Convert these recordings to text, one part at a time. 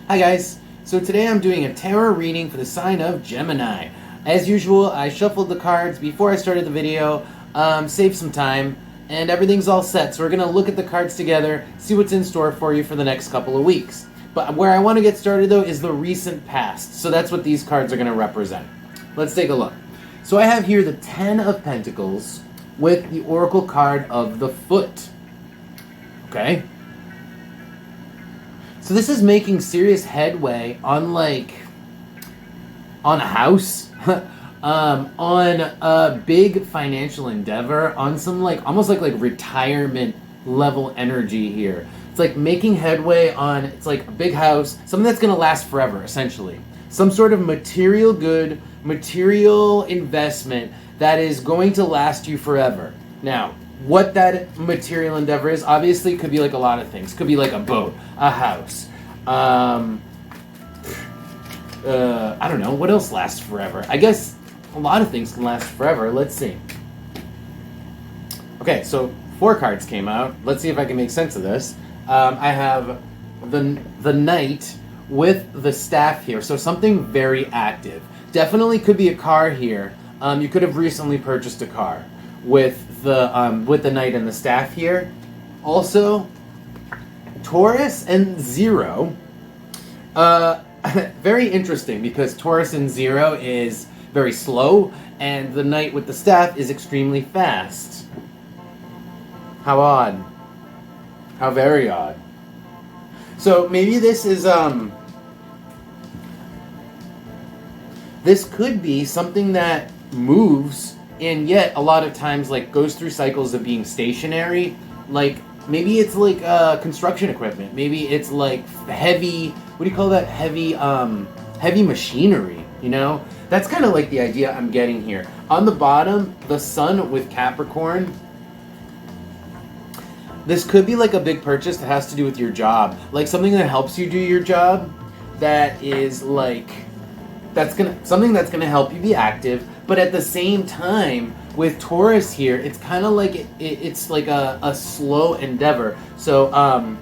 Hi guys, so today I'm doing a tarot reading for the sign of Gemini. As usual, I shuffled the cards before I started the video, saved some time, and everything's all set. So we're going to look at the cards together, see what's in store for you for the next couple of weeks. But where I want to get started though is the recent past, so that's what these cards are going to represent. Let's take a look. So I have here the 10 of Pentacles with the Oracle card of the Foot. Okay? So this is making serious headway on on a house, on a big financial endeavor, on some almost like retirement level energy here. It's like making headway on, it's like a big house, something that's going to last forever, essentially. Some sort of material good, material investment that is going to last you forever. Now, what that material endeavor is, obviously could be like a lot of things. Could be like a boat, a house. I don't know, what else lasts forever? I guess a lot of things can last forever. Let's see. Okay, so 4 cards came out. Let's see if I can make sense of this. I have the Knight with the staff here. So something very active. Definitely could be a car here. You could have recently purchased a car with the Knight and the staff here. Also, Taurus and 0. Very interesting because Taurus and 0 is very slow, and the Knight with the staff is extremely fast. How odd. How very odd. So maybe this is this could be something that moves, and yet a lot of times goes through cycles of being stationary. Maybe it's construction equipment. Maybe it's heavy, what do you call that? Heavy machinery, you know? That's kind of the idea I'm getting here. On the bottom, the Sun with Capricorn. This could be a big purchase that has to do with your job. Something that helps you do your job, that is something that's gonna help you be active, but at the same time, with Taurus here, it's kind of it's like a slow endeavor. So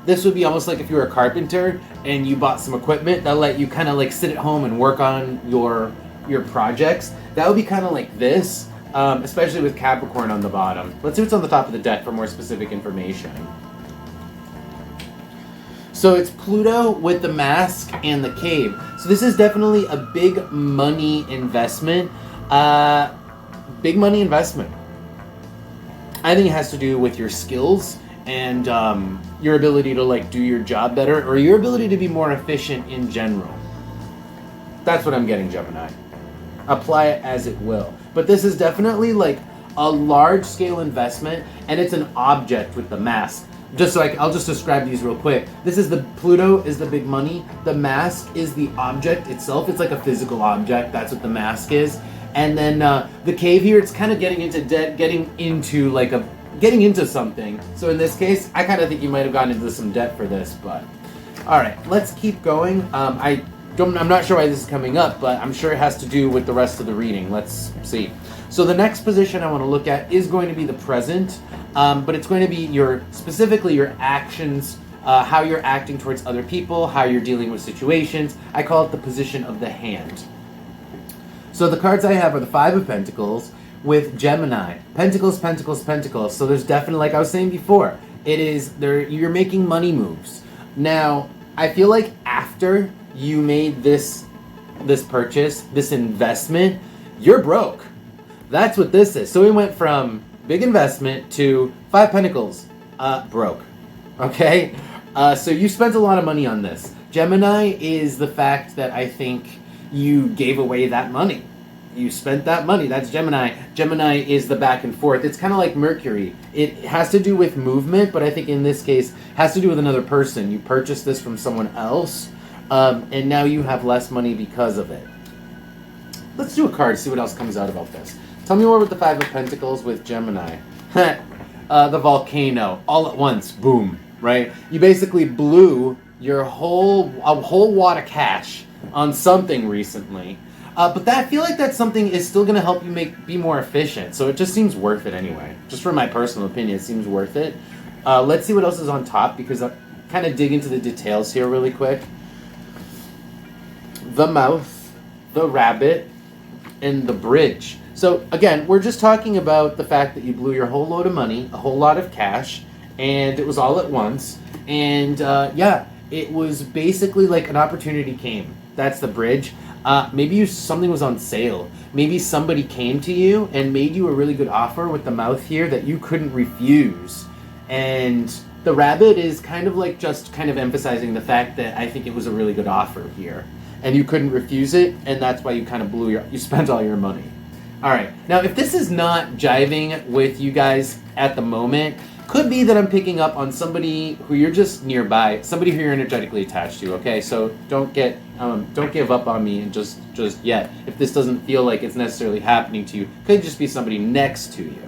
this would be almost like if you were a carpenter and you bought some equipment that let you kind of sit at home and work on your projects. That would be kind of like this, especially with Capricorn on the bottom. Let's see what's on the top of the deck for more specific information. So it's Pluto with the Mask and the Cave. So this is definitely a big money investment. Big money investment. I think it has to do with your skills and your ability to do your job better, or your ability to be more efficient in general. That's what I'm getting, Gemini. Apply it as it will. But this is definitely a large scale investment, and it's an object with the mask. Just so I'll just describe these real quick. This is Pluto is the big money. The mask is the object itself. It's like a physical object. That's what the mask is. And then the cave here, it's kind of getting into debt, getting into something. So in this case, I kind of think you might have gotten into some debt for this, but all right, let's keep going. I'm not sure why this is coming up, but I'm sure it has to do with the rest of the reading. Let's see. So the next position I want to look at is going to be the present, but it's going to be specifically your actions, how you're acting towards other people, how you're dealing with situations. I call it the position of the hand. So the cards I have are the 5 of Pentacles with Gemini. Pentacles, Pentacles, Pentacles. So there's definitely, like I was saying before, you're making money moves. Now, I feel like after you made this purchase, this investment, you're broke. That's what this is. So we went from big investment to 5 Pentacles, broke. Okay? So you spent a lot of money on this. Gemini is the fact that I think you gave away that money. You spent that money. That's Gemini. Gemini is the back and forth. It's kind of like Mercury. It has to do with movement, but I think in this case, has to do with another person. You purchased this from someone else, and now you have less money because of it. Let's do a card, see what else comes out about this. Tell me more with the 5 of Pentacles with Gemini. The volcano, all at once, boom, right? You basically blew a whole wad of cash on something recently. But I feel like that something is still going to help you be more efficient. So it just seems worth it anyway. Just from my personal opinion, it seems worth it. Let's see what else is on top, because I'll kind of dig into the details here really quick. the mouth, the rabbit, and the bridge. So again, we're just talking about the fact that you blew your whole load of money, a whole lot of cash, and it was all at once. And yeah, it was basically like an opportunity came. That's the bridge. Maybe something was on sale. Maybe somebody came to you and made you a really good offer with the mouth here that you couldn't refuse. And the rabbit is kind of like just kind of emphasizing the fact that I think it was a really good offer here. And you couldn't refuse it, and that's why you kind of you spent all your money. All right, now if this is not jiving with you guys at the moment, could be that I'm picking up on somebody who you're just nearby, somebody who you're energetically attached to, okay? So don't give up on me and just yet. If this doesn't feel like it's necessarily happening to you, could just be somebody next to you.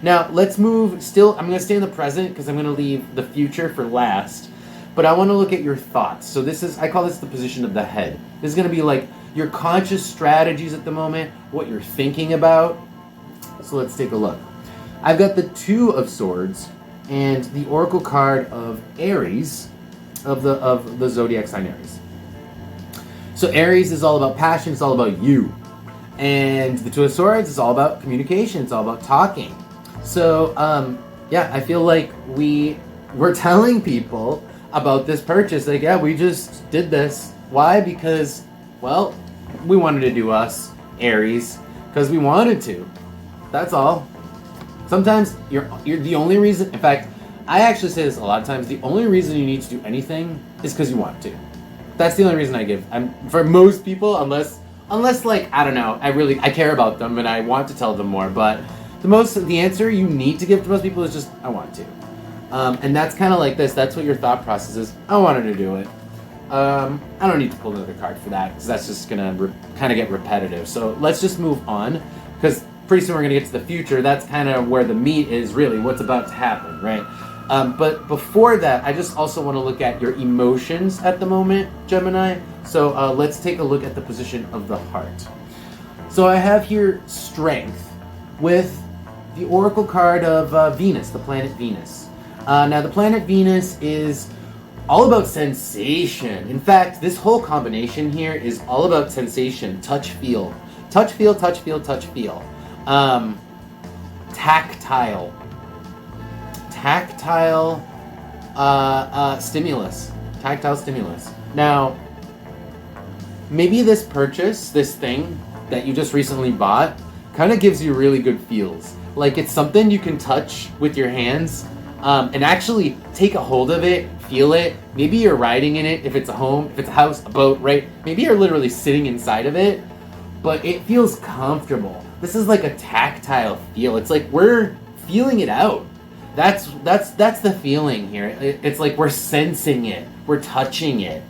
Now, let's move, I'm going to stay in the present because I'm going to leave the future for last. But I want to look at your thoughts. So I call this the position of the head. This is going to be like your conscious strategies at the moment, what you're thinking about. So let's take a look. I've got the Two of Swords and the Oracle card of Aries, of the zodiac sign Aries. So Aries is all about passion, it's all about you. And the Two of Swords is all about communication, it's all about talking. So yeah, I feel like we're telling people about this purchase. Like, yeah, we just did this. Why? Because, well, we wanted to do us, Aries, because we wanted to. That's all. Sometimes you're the only reason, in fact, I actually say this a lot of times, the only reason you need to do anything is because you want to. That's the only reason I give. For most people, unless like, I don't know, I care about them and I want to tell them more, but the answer you need to give to most people is just, I want to. And that's kind of like this, that's what your thought process is. I wanted to do it. I don't need to pull another card for that, because that's just going to kind of get repetitive. So let's just move on, because pretty soon we're going to get to the future. That's kind of where the meat is, really, what's about to happen, right? But before that, I just also want to look at your emotions at the moment, Gemini. So let's take a look at the position of the heart. So I have here strength with the Oracle card of Venus, the planet Venus. Now, the planet Venus is all about sensation. In fact, this whole combination here is all about sensation, touch, feel. Touch, feel, touch, feel, touch, feel. Tactile stimulus. Tactile stimulus. Now, maybe this purchase, this thing that you just recently bought, kind of gives you really good feels. Like it's something you can touch with your hands, and actually take a hold of it, feel it. Maybe you're riding in it, if it's a home, if it's a house, a boat, right? Maybe you're literally sitting inside of it, but it feels comfortable. This is like a tactile feel. It's like we're feeling it out. That's the feeling here. It's like we're sensing it, we're touching it.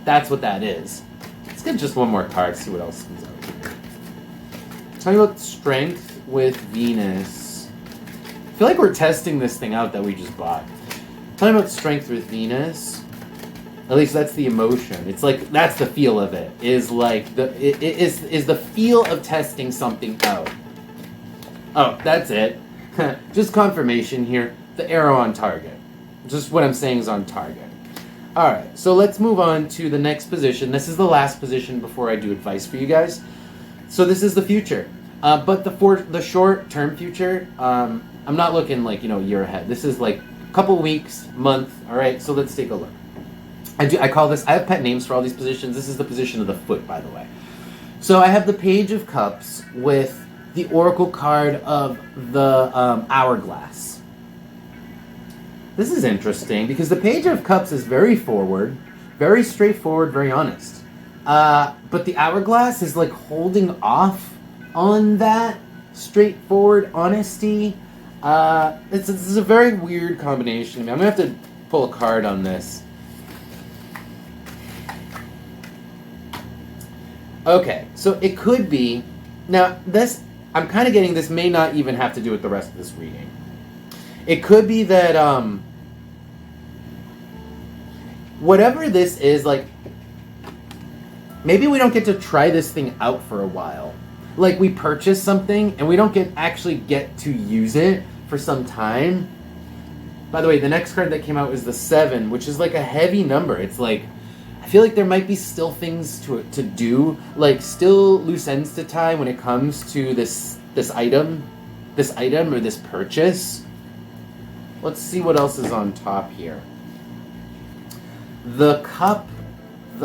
That's what that is. Let's get just one more card, see what else comes out here. Talking about strength with Venus. I feel like we're testing this thing out that we just bought. Talking about strength with Venus. At least that's the emotion. It's like that's the feel of it. Is like is the feel of testing something out. Oh, that's it. Just confirmation here. The arrow on target. Just what I'm saying is on target. Alright, so let's move on to the next position. This is the last position before I do advice for you guys. So this is the future. But the short-term future, I'm not looking like, a year ahead. This is like a couple weeks, month. Alright, so let's take a look. I call this, I have pet names for all these positions. This is the position of the foot, by the way. So I have the Page of Cups with the Oracle card of the Hourglass. This is interesting because the Page of Cups is very forward, very straightforward, very honest. But the Hourglass is like holding off on that straightforward honesty. This is a very weird combination. I'm going to have to pull a card on this. Okay, so it could be... Now, this... I'm kind of getting this may not even have to do with the rest of this reading. It could be that, whatever this is, like, maybe we don't get to try this thing out for a while. Like, we purchase something, and we don't actually get to use it for some time. By the way, the next card that came out is the 7, which is like a heavy number. It's like, I feel like there might be still things to do, like still loose ends to tie when it comes to this item or this purchase. Let's see what else is on top here. The cup,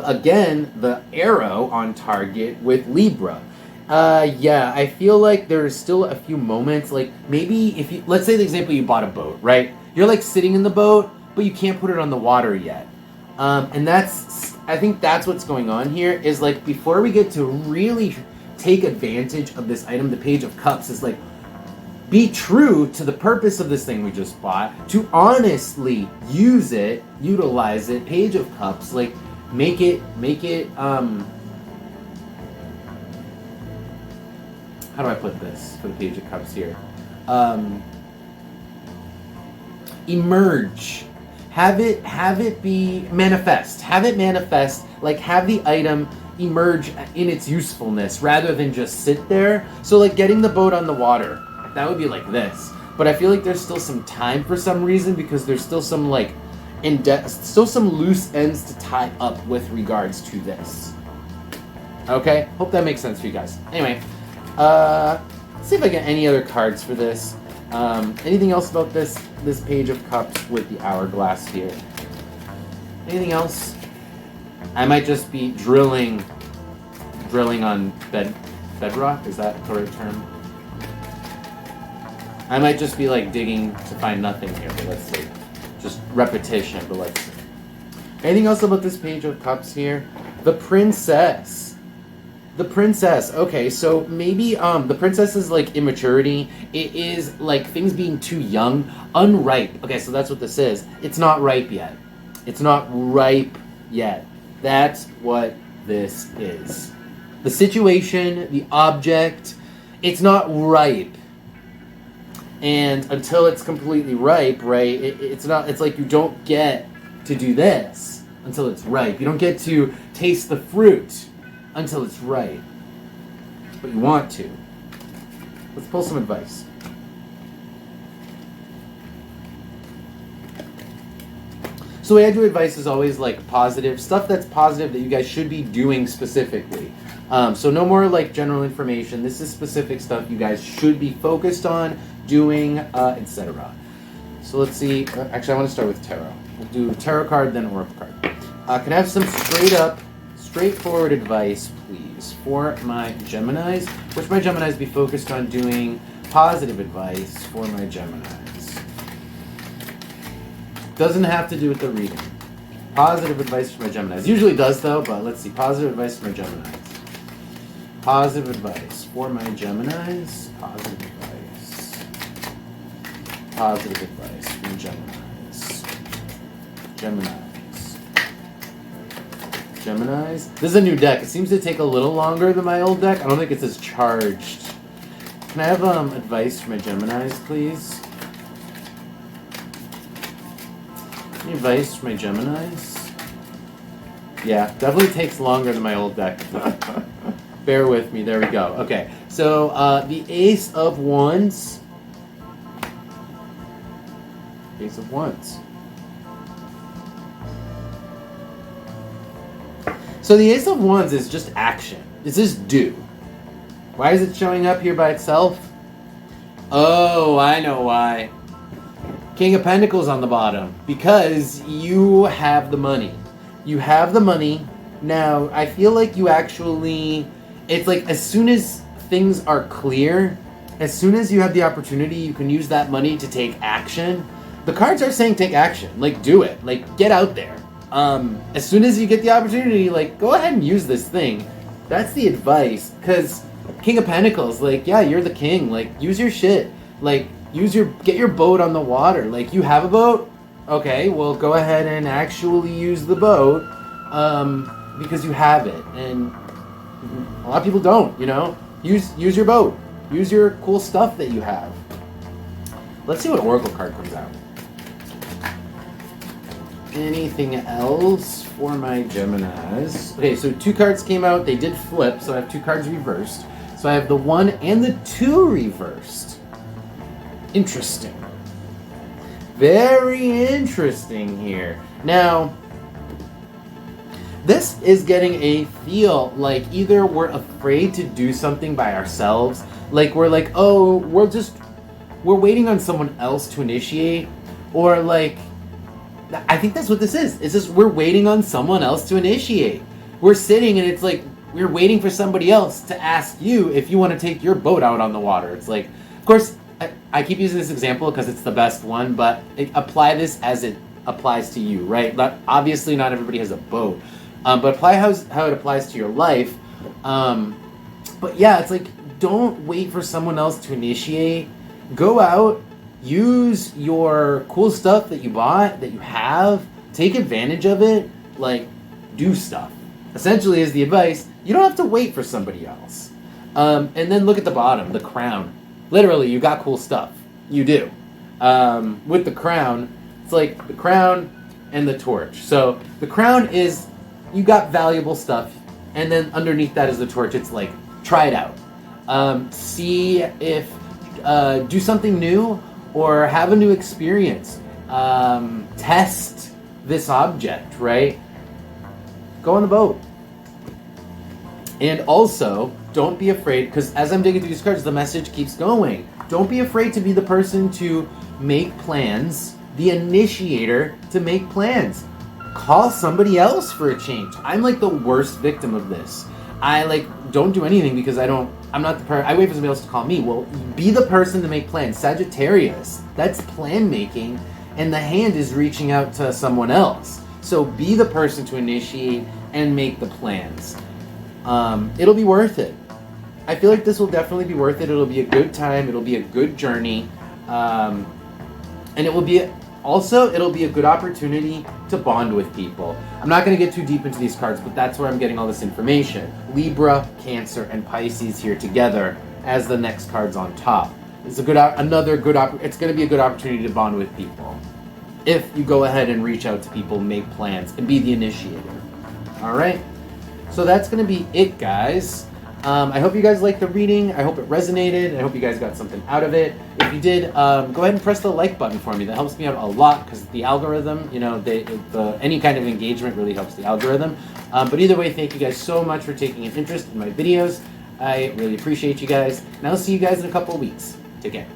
again, the arrow on target with Libra. Yeah, I feel like there's still a few moments, like maybe if you, let's say the example, you bought a boat, right? You're like sitting in the boat, but you can't put it on the water yet. And I think that's what's going on here, is like before we get to really take advantage of this item, the Page of Cups is like, be true to the purpose of this thing we just bought, to honestly use it, utilize it. Page of Cups, like make it, how do I put this for the Page of Cups here? Emerge. Have it be manifest. Have it manifest. Like have the item emerge in its usefulness rather than just sit there. So like getting the boat on the water, that would be like this. But I feel like there's still some time for some reason, because there's still some like still some loose ends to tie up with regards to this. Okay, hope that makes sense for you guys. Anyway, let's see if I get any other cards for this. Anything else about this Page of Cups with the hourglass here? Anything else? I might just be drilling on bedrock. Is that the right term? I might just be like digging to find nothing here. But let's see. Just repetition. But let's see. Anything else about this Page of Cups here? The Princess. The Princess. Okay, so maybe the Princess is like immaturity. It is like things being too young, unripe. Okay, so that's what this is. It's not ripe yet. It's not ripe yet. That's what this is. The situation, the object, it's not ripe. And until it's completely ripe, right? It's not. It's like you don't get to do this until it's ripe. You don't get to taste the fruit until it's right. But you want to. Let's pull some advice. So the way I do advice is always like positive stuff that's positive that you guys should be doing specifically. So no more like general information. This is specific stuff you guys should be focused on doing, etc. So let's see. Actually, I want to start with tarot. We'll do tarot card, then oracle card. Can I have some straightforward advice, please, for my Geminis? Which my Geminis be focused on doing positive advice for my Geminis? Doesn't have to do with the reading. Positive advice for my Geminis. Usually does though, but let's see. Positive advice for my Geminis. Positive advice for my Geminis. Positive advice. Positive advice for my Geminis. Geminis. This is a new deck. It seems to take a little longer than my old deck. I don't think it's as charged. Can I have advice for my Geminis, please? Any advice for my Geminis? Yeah, definitely takes longer than my old deck. Bear with me. There we go. Okay, so the Ace of Wands. Ace of Wands. So the Ace of Wands is just action. It's just do. Why is it showing up here by itself? Oh, I know why. King of Pentacles on the bottom. Because you have the money. You have the money. Now, I feel like you actually... It's like as soon as things are clear, as soon as you have the opportunity, you can use that money to take action. The cards are saying take action. Like, do it. Like, get out there. As soon as you get the opportunity, like, go ahead and use this thing. That's the advice. Because King of Pentacles, like, yeah, you're the king. Like, use your shit. Like, get your boat on the water. Like, you have a boat? Okay, well, go ahead and actually use the boat, because you have it. And a lot of people don't, you know? Use your boat. Use your cool stuff that you have. Let's see what Oracle card comes out. Anything else for my Geminis? Okay, so 2 cards came out. They did flip, so I have 2 cards reversed. So I have the 1 and the 2 reversed. Interesting. Very interesting here. Now, This is getting a feel like either we're afraid to do something by ourselves, like we're like, oh, we're waiting on someone else to initiate, or like, I think that's what this is. It's just we're waiting on someone else to initiate. We're sitting and it's like we're waiting for somebody else to ask you if you want to take your boat out on the water. It's like, of course, I keep using this example because it's the best one, but apply this as it applies to you, right? Obviously, not everybody has a boat, but apply how it applies to your life. But yeah, it's like, don't wait for someone else to initiate. Go out, use your cool stuff that you bought, that you have, take advantage of it, like, do stuff. Essentially is the advice. You don't have to wait for somebody else. And then look at the bottom, the crown. Literally, you got cool stuff. You do. With the crown, it's like the crown and the torch. So the crown is, you got valuable stuff, and then underneath that is the torch. It's like, try it out. See if, do something new, or have a new experience. Test this object, right? Go on the boat. And also, don't be afraid, because as I'm digging through these cards, the message keeps going. Don't be afraid to be the person to make plans, the initiator to make plans. Call somebody else for a change. I'm like the worst victim of this. I like don't do anything because I'm not the person. I wait for somebody else to call me. Well, be the person to make plans. Sagittarius, that's plan making, and the hand is reaching out to someone else. So be the person to initiate and make the plans. It'll be worth it. I feel like this will definitely be worth it. It'll be a good time. It'll be a good journey. And it will be it'll be a good opportunity to bond with people. I'm not going to get too deep into these cards, but that's where I'm getting all this information. Libra, Cancer, and Pisces here together as the next cards on top. It's it's going to be a good opportunity to bond with people if you go ahead and reach out to people, make plans, and be the initiator. All right. So that's going to be it, guys. I hope you guys liked the reading. I hope it resonated. I hope you guys got something out of it. If you did, go ahead and press the like button for me. That helps me out a lot because the algorithm, any kind of engagement really helps the algorithm. But either way, thank you guys so much for taking an interest in my videos. I really appreciate you guys. And I'll see you guys in a couple of weeks. Take care.